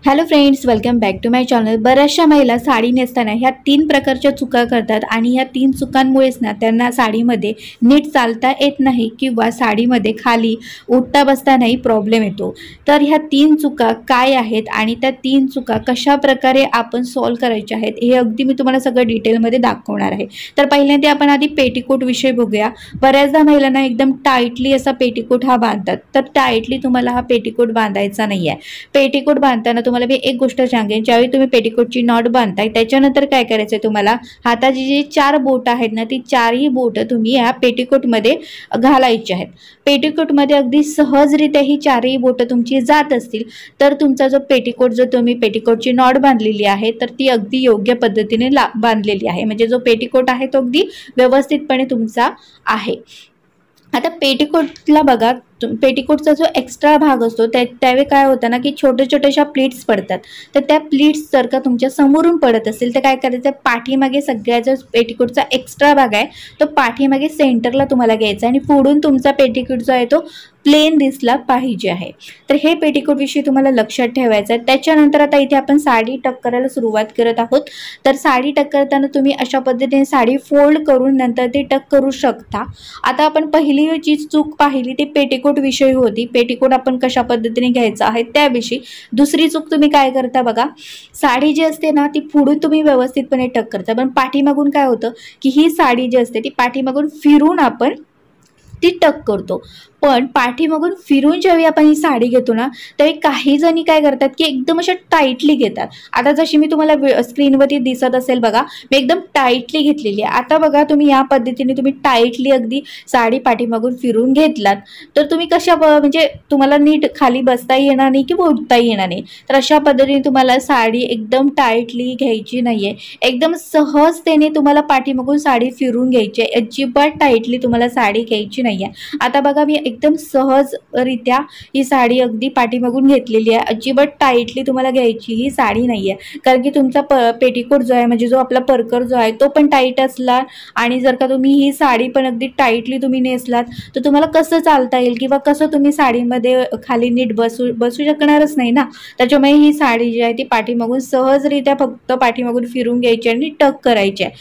Hello friends, welcome back to my channel. बऱ्याचशा महिला साडी नेसताना ह्या 3 प्रकारच्या चुका करतात आणि ह्या 3 चुकांमुळेच ना त्यांना साडीमध्ये नीट चालता येत नाही किंवा साडीमध्ये खाली उठता बसतानाही प्रॉब्लेम येतो। तर ह्या 3 चुका काय आहेत आणि त्या 3 चुका कशा प्रकारे आपण सॉल्व्ह करायच्या आहेत हे अगदी मी तुम्हाला सगळं डिटेलमध्ये दाखवणार आहे। तर पहिल्यांदा आपण आधी पेटीकोट विषयी बघूया। बऱ्याचदा महिलांना एकदम टाईटली असा पेटीकोट हा बांधतात, तर टाईटली तुम्हाला हा पेटीकोट बांधायचा नाहीये। पेटीकोट बांधताना तुम्हाला मी एक गोष्ट सांगेन, ज्यावेळी तुम्ही पेटीकोटची नॉट बांधताय त्याच्यानंतर काय करायचं आहे, तुम्हाला हाताची जी 4 बोट आहेत ना, ती 4ही बोट तुम्ही या पेटीकोटमध्ये घालायची आहेत। पेटीकोटमध्ये अगदी सहजरित्या ही 4ही बोट तुमची जात असतील तर तुमचा जो पेटीकोट, जो तुम्ही पेटीकोटची नॉट बांधलेली आहे तर ती अगदी योग्य पद्धतीने बांधलेली आहे, म्हणजे जो पेटीकोट आहे तो अगदी व्यवस्थितपणे तुमचा आहे। आता पेटीकोटला बघा, पेटीकोटचा जो एक्स्ट्रा भाग असतो त्यावेळी काय होतं ना की छोटे छोट्याशा प्लीट्स पडतात। तर त्या प्लीट्स जर का तुमच्या समोरून पडत असेल तर काय करायचं, पाठीमागे सगळ्या जो पेटीकोटचा एक्स्ट्रा भाग आहे तो पाठीमागे सेंटरला तुम्हाला घ्यायचा आणि पुढून तुमचा पेटीकोट जो आहे तो प्लेन दिसला पाहिजे आहे। तर हे पेटीकोट विषयी तुम्हाला लक्षात ठेवायचं आहे। त्याच्यानंतर आता इथे आपण साडी टक करायला सुरुवात करत आहोत। तर साडी टक करताना तुम्ही अशा पद्धतीने साडी फोल्ड करून नंतर ती टक करू शकता। आता आपण पहिली जी चूक पाहिली ती पेटीकोट विषयी होती, पेटीकोट आपण कशा पद्धतीने घ्यायचा आहे त्याविषयी। दुसरी चूक तुम्ही काय करता बघा, साडी जी असते ना ती पुढून तुम्ही व्यवस्थितपणे टक करता, पण पाठीमागून काय होतं की ही साडी जी असते ती पाठीमागून फिरून आपण ती टक करतो। पण पाठीमागून फिरून जेव्हा आपण ही साडी घेतो ना त्यावेळी काही जणी काय करतात की एकदम अशा टाईटली घेतात। आता जशी मी तुम्हाला स्क्रीनवरती दिसत असेल बघा, मी एकदम टाईटली घेतलेली आहे। आता बघा तुम्ही या पद्धतीने तुम्ही टाईटली अगदी साडी पाठीमागून फिरून घेतलात तर तुम्ही कशा म्हणजे तुम्हाला नीट खाली बसता येणार नाही किंवा उठताही येणार नाही। तर अशा पद्धतीने तुम्हाला साडी एकदम टाईटली घ्यायची नाहीये, एकदम सहजतेने तुम्हाला पाठीमागून साडी फिरून घ्यायची आहे, अजिबात टाईटली तुम्हाला साडी घ्यायची नाहीये। आता बघा मी एकदम सहजरित्या ही साडी अगदी पाठीमागून घेतलेली आहे, अजिबात टाईटली तुम्हाला घ्यायची ही साडी नाहीये, कारण की तुमचा पेटीकोट जो आहे म्हणजे जो आपला परकर जो आहे तो पण टाईट असला आणि जर का तुम्ही ही साडी पण अगदी टाईटली तुम्ही नेसलात तर तुम्हाला कसं चालता येईल किंवा कसं तुम्ही साडीमध्ये खाली नीट बसू शकणारच नाही ना। त्याच्यामुळे ही साडी जी आहे ती पाठीमागून सहजरित्या फक्त पाठीमागून फिरून घ्यायची आणि टक करायची आहे,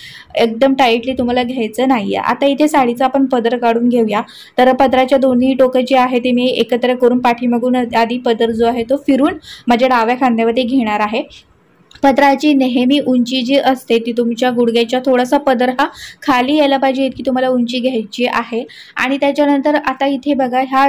एकदम टाईटली तुम्हाला घ्यायचं नाहीये। आता इथे साडीचा आपण पदर काढून घेऊया। तर पदराच्या दोन्ही टोकं जे आहे ते मी एकत्र करून पाठीमागून आधी पदर जो आहे तो फिरून माझ्या डाव्या खांद्यावरती घेणार आहे। पदराची नेहमी उंची जी असते ती तुमच्या गुडघ्याच्या थोडासा पदर हा खाली यायला पाहिजे इतकी तुम्हाला उंची घ्यायची आहे। आणि त्याच्यानंतर आता इथे बघा हा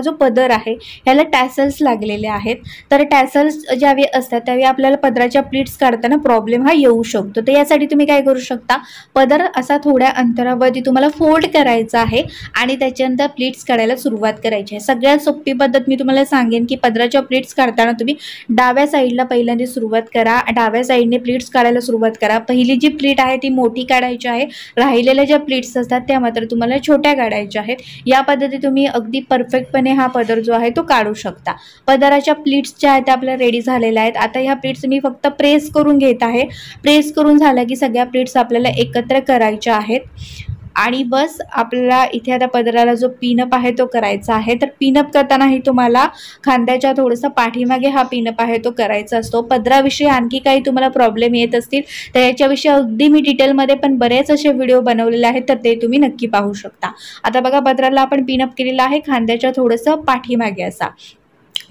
जो पदर आहे ह्याला टॅसल्स लागलेले आहेत। तर टॅसल्स ज्यावेळी असतात त्यावेळी आपल्याला पदराच्या प्लीट्स काढताना प्रॉब्लेम हा येऊ शकतो। तर यासाठी तुम्ही काय करू शकता, पदर असा थोड्या अंतरावरती तुम्हाला फोल्ड करायचा आहे आणि त्याच्यानंतर प्लीट्स काढायला सुरुवात करायची आहे। सगळ्यात सोपी पद्धत मी तुम्हाला सांगेन की पदराच्या प्लीट्स काढताना तुम्ही डाव्या साईडला पहिल्यांदा सुरुवात करा, डाव्या साईडने प्लीट्स काढायला सुरुवात करा। पहिली जी प्लीट आहे ती मोठी काढायची आहे, राहिलेल्या ज्या प्लीट्स असतात त्या मात्र तुम्हाला छोट्या काढायच्या आहेत। या पद्धतीने तुम्ही अगदी परफेक्टपणे हा पदर जो आहे तो काढू शकता। पदराच्या प्लीट्स ज्या आहेत त्या आपल्या रेडी झालेल्या आहेत। आता ह्या प्लीट्स मी फक्त प्रेस करून घेत आहे। प्रेस करून झालं की सगळ्या प्लीट्स आपल्याला एकत्र करायच्या आहेत आणि बस आपल्याला इथे आता पदराला जो पिनअप आहे तो करायचा आहे। तर पिनअप करतानाही तुम्हाला खांद्याच्या थोडंसं पाठीमागे हा पिनअप आहे तो करायचा असतो। पदराविषयी आणखी काही तुम्हाला प्रॉब्लेम येत असतील तर याच्याविषयी अगदी मी डिटेलमध्ये पण बरेच असे व्हिडिओ बनवलेले आहेत, तर ते तुम्ही नक्की पाहू शकता। आता बघा पदराला आपण पिनअप केलेला आहे खांद्याच्या थोडंसं पाठीमागे असा।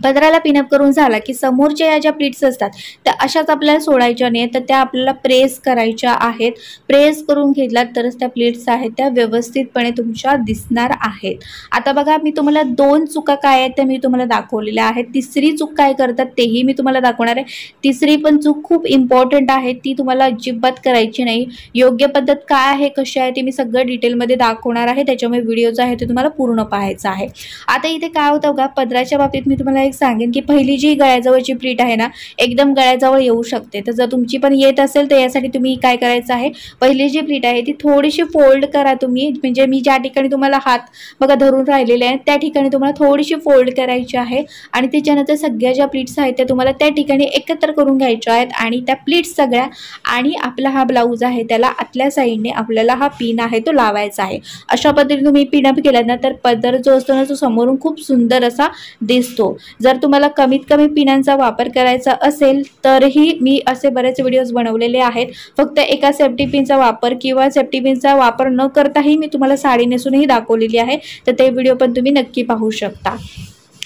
पदराला पिनअप करून झाला की समोरच्या या ज्या प्लीट्स असतात त्या अशाच आपल्याला सोडायच्या नाही, तर त्या आपल्याला प्रेस करायच्या आहेत। प्रेस करून घेतलात तरच त्या प्लीट्स आहेत त्या व्यवस्थितपणे तुमच्या दिसणार आहेत। आता बघा मी तुम्हाला 2 चुका काय आहेत त्या मी तुम्हाला दाखवलेल्या आहेत। तिसरी चूक काय करतात तेही मी तुम्हाला दाखवणार आहे। तिसरी पण चूक खूप इम्पॉर्टंट आहे, ती तुम्हाला अजिबात करायची नाही। योग्य पद्धत काय आहे कशी आहे ते मी सगळं डिटेलमध्ये दाखवणार आहे, त्याच्यामुळे व्हिडिओ जो आहे ते तुम्हाला पूर्ण पाहायचा आहे। आता इथे काय होतं बघा, पदराच्या बाबतीत मी तुम्हाला एक सांगेन की पहिली जी गळ्याजवळची प्लीट आहे ना एकदम गळ्याजवळ येऊ शकते। तर जर तुमची पण येत असेल तर यासाठी तुम्ही काय करायचं आहे, पहिली जी प्लीट आहे ती थोडीशी फोल्ड करा तुम्ही, म्हणजे मी ज्या ठिकाणी तुम्हाला हात बघा धरून राहिलेले आहेत त्या ठिकाणी तुम्हाला थोडीशी फोल्ड करायची आहे आणि त्याच्यानंतर सगळ्या ज्या प्लीट्स आहेत त्या तुम्हाला त्या ठिकाणी एकत्र करून घ्यायच्या आहेत आणि त्या प्लीट्स सगळ्या आणि आपला हा ब्लाऊज आहे त्याला आतल्या साईडने आपल्याला हा पिन आहे तो लावायचा आहे। अशा पद्धतीने तुम्ही पिनअप केला ना तर पदर जो असतो ना तो समोरून खूप सुंदर असा दिसतो। जर तुम्हाला कमीत कमी पिनांचा वापर करायचा असेल तरही मी असे बरेच व्हिडिओज बनवलेले आहेत। फक्त एका सेफ्टी पिनचा वापर किंवा सेफ्टी पिनचा वापर न करताही मी तुम्हाला साडी नेसूनही दाखवलेली आहे, तर ते व्हिडिओ पण तुम्ही नक्की पाहू शकता।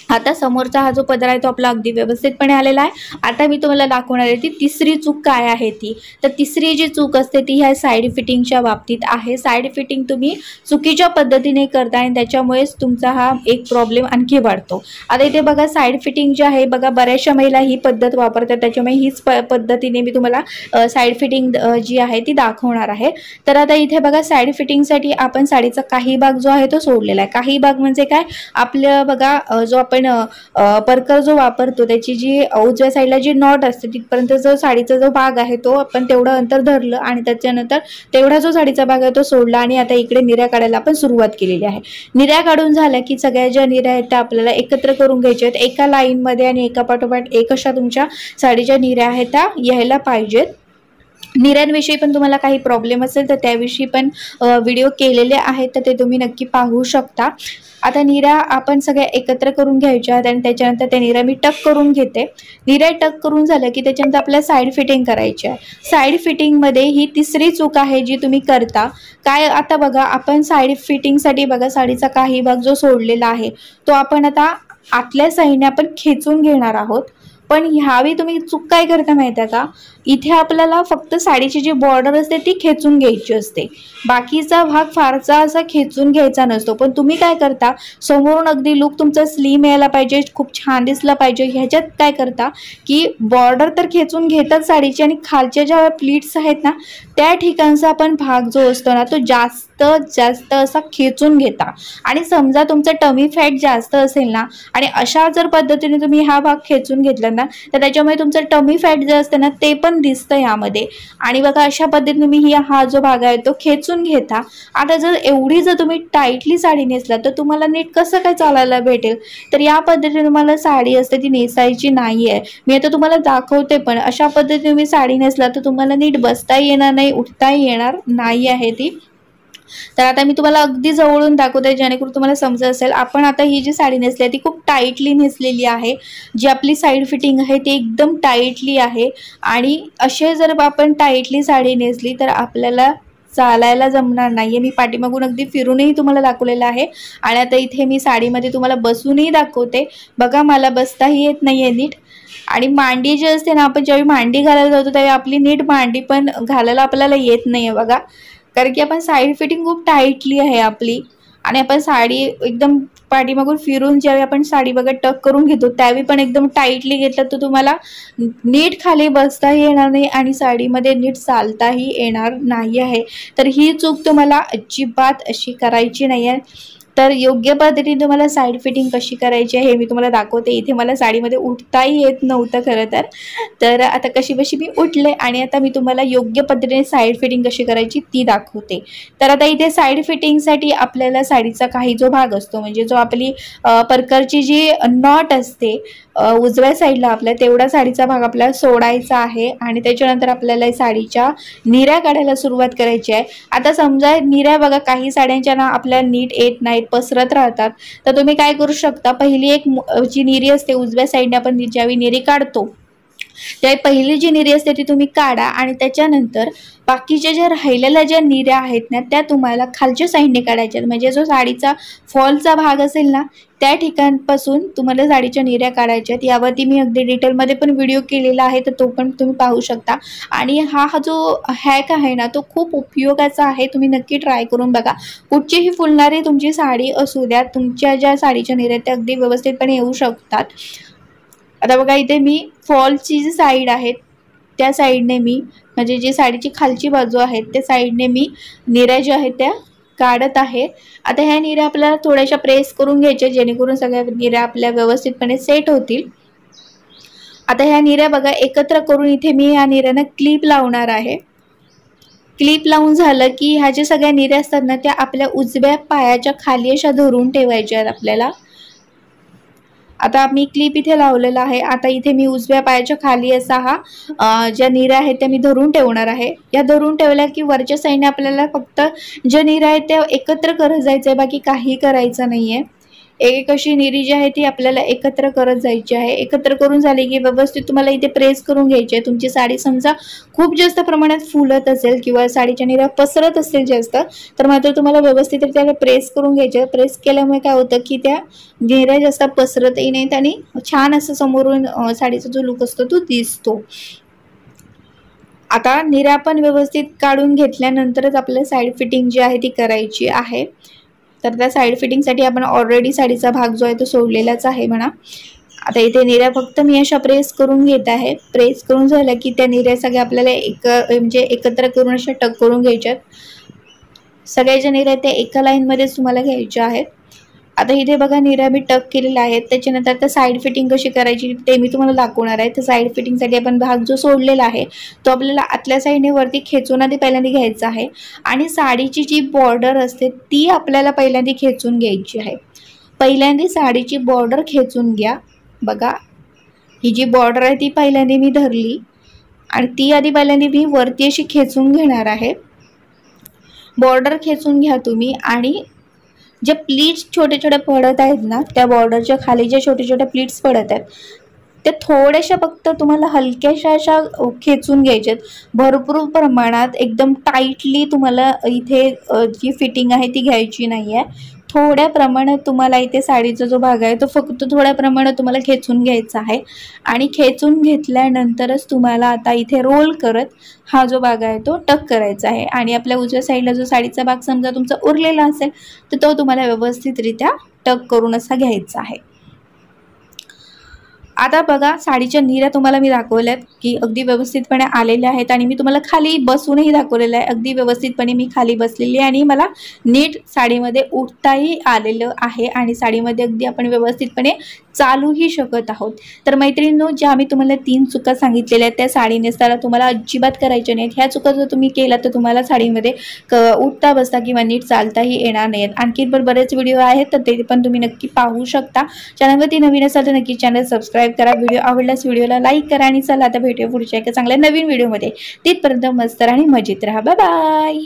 आता समोरचा हा जो पदर आहे तो आपला अगदी व्यवस्थितपणे आलेला आहे। आता मी तुम्हाला दाखवणार आहे ती तिसरी चूक काय आहे ती। तर तिसरी जी चूक असते ती ह्या साइड फिटिंगच्या बाबतीत आहे। साइड फिटिंग तुम्ही चुकीच्या पद्धतीने करता आणि त्याच्यामुळेच तुमचा हा एक प्रॉब्लेम आणखी वाढतो। आता इथे बघा साइड फिटिंग जी आहे बघा, बऱ्याचशा महिला ही पद्धत वापरतात, त्याच्यामुळे हीच पद्धतीने मी तुम्हाला साइड फिटिंग जी आहे ती दाखवणार आहे। तर आता इथे बघा साइड फिटिंगसाठी आपण साडीचा काही भाग जो आहे तो सोडलेला आहे। काही भाग म्हणजे काय, आपलं बघा जो आपण परकर जो वापरतो त्याची जी उजव्या साईडला जी नॉट असते तिथपर्यंत जो साडीचा जो भाग आहे तो आपण तेवढं अंतर धरलं आणि त्याच्यानंतर तेवढा जो साडीचा भाग आहे तो सोडला आणि आता इकडे निर्या काढायला आपण सुरुवात केलेली आहे। निर्या काढून झाल्या की सगळ्या ज्या निर्या आहेत त्या आपल्याला एकत्र करून घ्यायच्या आहेत एका लाईन मध्ये आणि एका पाठोपाठ एक अशा तुमच्या साडीच्या निर्या आहेत त्या यायला पाहिजेत। निर्यांविषयी पण तुम्हाला काही प्रॉब्लेम असेल तर त्याविषयी पण व्हिडिओ केलेले आहेत, तर ते तुम्ही नक्की पाहू शकता। आता निर्या आपण सगळ्या एकत्र करून घ्यायच्या आहेत आणि त्याच्यानंतर त्या निर्या मी टक करून घेते। निर्या टक करून झालं की त्याच्यानंतर आपल्याला साइड फिटिंग करायची आहे। साइड फिटिंगमध्ये ही तिसरी चूक आहे जी तुम्ही करता काय। आता बघा आपण साइड फिटिंगसाठी बघा साडीचा काही भाग जो सोडलेला आहे तो आपण आता आतल्या साईडने आपण खेचून घेणार आहोत। पण ह्यावेळी तुम्ही चूक काय करता माहिती आहे का, इथे आपल्याला फक्त साडीची जी बॉर्डर असते ती खेचून घ्यायची असते, बाकीचा भाग फारसा असा खेचून घ्यायचा नसतो। पण तुम्ही काय करता, समोरून अगदी लुक तुमचा स्लिम यायला पाहिजे, खूप छान दिसला पाहिजे, ह्याच्यात काय करता की बॉर्डर तर खेचून घेतात साडीची आणि खालच्या ज्या प्लीट्स आहेत ना त्या ठिकाणचा आपण भाग जो असतो ना तो जास्त असा खेचून घेता। आणि समजा तुमचा टमी फॅट जास्त असेल ना आणि अशा जर पद्धतीने तुम्ही हा भाग खेचून घेतला ना तर त्याच्यामुळे तुमचं टमी फॅट जे असतं ना ते पण दिसतं यामध्ये। आणि बघा अशा पद्धतीने तुम्ही हा जो भाग आहे तो खेचून घेता। आता जर तुम्ही टाईटली साडी नेसला तर तुम्हाला नीट कसं काय चालायला भेटेल, तर या पद्धतीने तुम्हाला साडी असते ती नेसायची नाहीये। मी आता तुम्हाला दाखवते पण अशा पद्धतीने तुम्ही साडी नेसला तर तुम्हाला नीट बसता येणार नाही, उठता येणार नाही आहे ती। तर आता मी तुम्हाला अगदी जवळून दाखवते जेणेकरून तुम्हाला समजत असेल। आपण आता ही जी साडी नेसली आहे ती खूप टाईटली नेसलेली आहे, जी आपली साइड फिटिंग आहे ती एकदम टाईटली आहे। आणि असे जर आपण टाईटली साडी नेसली तर आपल्याला चालायला जमणार नाहीये। मी पाठीमागून अगदी फिरूनही तुम्हाला दाखवलेलं आहे आणि आता इथे मी साडीमध्ये तुम्हाला बसूनही दाखवते। बघा मला बसताही येत नाहीये नीट। आणि मांडी जी असते ना, आपण ज्यावेळी मांडी घालायला जातो त्यावेळी आपली नीट मांडी पण घालायला आपल्याला येत नाहीये बघा, कारण की आपण साइड फिटिंग खूप टाईटली आहे आपली। आणि आपण साडी एकदम पाठीमागून फिरून ज्यावेळी आपण साडी बघा टक करून घेतो त्यावेळी पण एकदम टाईटली घेतलं तर तुम्हाला नीट खाली बसताही येणार नाही आणि साडीमध्ये नीट चालताही येणार नाही आहे। तर ही चूक तुम्हाला अजिबात अशी करायची नाही आहे। तर योग्य पद्धतीने तुम्हाला साइड फिटिंग कशी करायची आहे हे मी तुम्हाला दाखवते। इथे मला साडीमध्ये उठताही येत नव्हतं खरं तर आता कशी मी उठले आणि आता मी तुम्हाला योग्य पद्धतीने साइड फिटिंग कशी करायची ती दाखवते। तर आता इथे साइड फिटिंगसाठी आपल्याला साडीचा काही जो भाग असतो म्हणजे जो आपली परकरची जी नॉट असते उजव्या साईडला आपल्या तेवढा साडीचा भाग आपल्याला सोडायचा आहे आणि त्याच्यानंतर आपल्याला साडीच्या निर्या काढायला सुरुवात करायची आहे। आता समजा निर्या बघा काही साड्यांच्या ना आपल्याला नीट येत नाहीत, पसरत राहतात, तर तुम्ही काय करू शकता, पहिली एक जी निरी असते उजव्या साईडने आपण ज्यावेळी निरी काढतो त्या पहिली जी निरी असते ती तुम्ही काढा आणि त्याच्यानंतर बाकीच्या ज्या राहिलेल्या ज्या निऱ्या आहेत ना त्या तुम्हाला खालच्या साईडने काढायच्या। म्हणजे जो साडीचा फॉलचा भाग असेल ना त्या ठिकाणपासून तुम्हाला साडीच्या निर्या काढायच्या आहेत। यावरती मी अगदी डिटेलमध्ये पण व्हिडिओ केलेला आहे, तर तो पण तुम्ही पाहू शकता। आणि हा जो हॅक आहे ना तो खूप उपयोगाचा आहे, तुम्ही नक्की ट्राय करून बघा। कुठचीही फुलणारी तुमची साडी असू द्या, तुमच्या ज्या साडीच्या निर्या त्या अगदी व्यवस्थितपणे येऊ शकतात। आता बघा इथे मी फॉलची जी साईड आहे त्या साईडने मी म्हणजे जी साडीची खालची बाजू आहे त्या साईडने मी निर्या ज्या आहेत त्या काढत आहे। आता ह्या निर्या आपल्याला थोड्याशा प्रेस करून घ्यायच्या जेणेकरून सगळ्या निर्या आपल्या व्यवस्थितपणे सेट होतील। आता ह्या निर्या बघा एकत्र करून इथे मी ह्या निर्यांना क्लिप लावणार आहे। क्लिप लावून झालं की ह्या ज्या सगळ्या निर्या असतात ना त्या आपल्या उजव्या पायाच्या खाली अशा धरून ठेवायच्या आहेत आपल्याला। आता मी क्लिप इथे लावलेला आहे। आता इथे मी उजव्या पायाच्या खाली असा हा ज्या निर्या आहेत त्या मी धरून ठेवणार आहे। या धरून ठेवल्या की वरच्या साईडने आपल्याला फक्त ज्या निर्या आहेत त्या एकत्र करत जायचं आहे, बाकी काही करायचं नाहीये। एक अशी निरी जी आहे ती आपल्याला एकत्र करत जायची आहे। एकत्र करून झाली की व्यवस्थित तुम्हाला इथे प्रेस करून घ्यायची आहे। तुमची साडी समजा खूप जास्त प्रमाणात फुलत असेल किंवा साडीच्या निऱ्या पसरत असेल जास्त, तर मात्र तुम्हाला व्यवस्थितरित्या प्रेस करून घ्यायचे। प्रेस केल्यामुळे काय होतं की त्या निऱ्या जास्त पसरतही नाहीत आणि छान असं समोरून साडीचा जो लुक असतो तो दिसतो। आता निऱ्या पण व्यवस्थित काढून घेतल्यानंतरच आपल्याला साइड फिटिंग जी आहे ती करायची आहे। तर त्या साइड फिटिंगसाठी आपण ऑलरेडी साडीचा भाग जो आहे तो सोडलेलाच आहे म्हणा। आता इथे निऱ्या फक्त मी अशा प्रेस करून घेत आहे। प्रेस करून झालं की त्या निऱ्या सगळ्या आपल्याला म्हणजे एकत्र करून अशा टक करून घ्यायच्यात। सगळ्या ज्या निऱ्या त्या एका लाईनमध्येच तुम्हाला घ्यायच्या आहेत। आता इथे बघा निऱ्या मी टक केलेल्या आहेत। त्याच्यानंतर आता साइड फिटिंग कशी करायची ते मी तुम्हाला दाखवणार आहे। तर साइड फिटिंगसाठी आपण भाग जो सोडलेला आहे तो आपल्याला आतल्या साईडने वरती खेचून आधी पहिल्यांदा घ्यायचा आहे आणि साडीची जी बॉर्डर असते ती आपल्याला पहिल्यांदा खेचून घ्यायची आहे। पहिल्यांदा साडीची बॉर्डर खेचून घ्या। बघा ही जी बॉर्डर आहे ती पहिल्यांदा मी धरली आणि ती आधी पहिल्यांदा मी वरती अशी खेचून घेणार आहे। बॉर्डर खेचून घ्या तुम्ही आणि जे प्लीट्स छोटे छोटे पडत आहेत ना, त्या बॉर्डरच्या खाली जे छोटे छोटे प्लीट्स पडत आहेत ते थोड्याशा फक्त तुम्हाला हलक्याशा अशा खेचून घ्यायच्यात। भरपूर प्रमाणात एकदम टाईटली तुम्हाला इथे जी फिटिंग आहे ती घ्यायची नाही आहे। थोड्या प्रमाणात तुम्हाला इथे साडीचा जो भाग आहे तो फक्त थोड्या प्रमाणात तुम्हाला खेचून घ्यायचा आहे आणि खेचून घेतल्यानंतरच तुम्हाला आता इथे रोल करत हा जो भाग आहे तो टक करायचा आहे आणि आपल्या उजव्या साईडला जो साडीचा भाग समजा तुमचा उरलेला असेल तर तो तुम्हाला व्यवस्थितरित्या टक करून असा घ्यायचा आहे। आता बघा साडीच्या निऱ्या तुम्हाला मी दाखवल्यात की अगदी व्यवस्थितपणे आलेल्या आहेत आणि मी तुम्हाला खाली बसूनही दाखवलेलं आहे। अगदी व्यवस्थितपणे मी खाली बसलेली आहे आणि मला नीट साडीमध्ये उठताही आलेलं आहे आणि साडीमध्ये अगदी आपण व्यवस्थितपणे चालूही शकत आहोत। तर मैत्रिणींनो, ज्या मी तुम्हाला 3 चुका सांगितलेल्या आहेत त्या साडी नेसताना तुम्हाला अजिबात करायच्या नाहीत। ह्या चुका जर तुम्ही केला तर तुम्हाला साडीमध्ये उठता बसता किंवा नीट चालताही येणार नाहीत। आणखी पण बरेच व्हिडिओ आहेत तर ते पण तुम्ही नक्की पाहू शकता। चॅनलवरती नवीन असाल तर नक्की चॅनल सबस्क्राईब करा। व्हिडिओ आवडल्यास व्हिडिओला लाईक करा आणि चला आता भेटूया पुढच्या एका चांगल्या नवीन व्हिडिओमध्ये। तिथपर्यंत मस्त आणि मजेत राहा। Bye bye.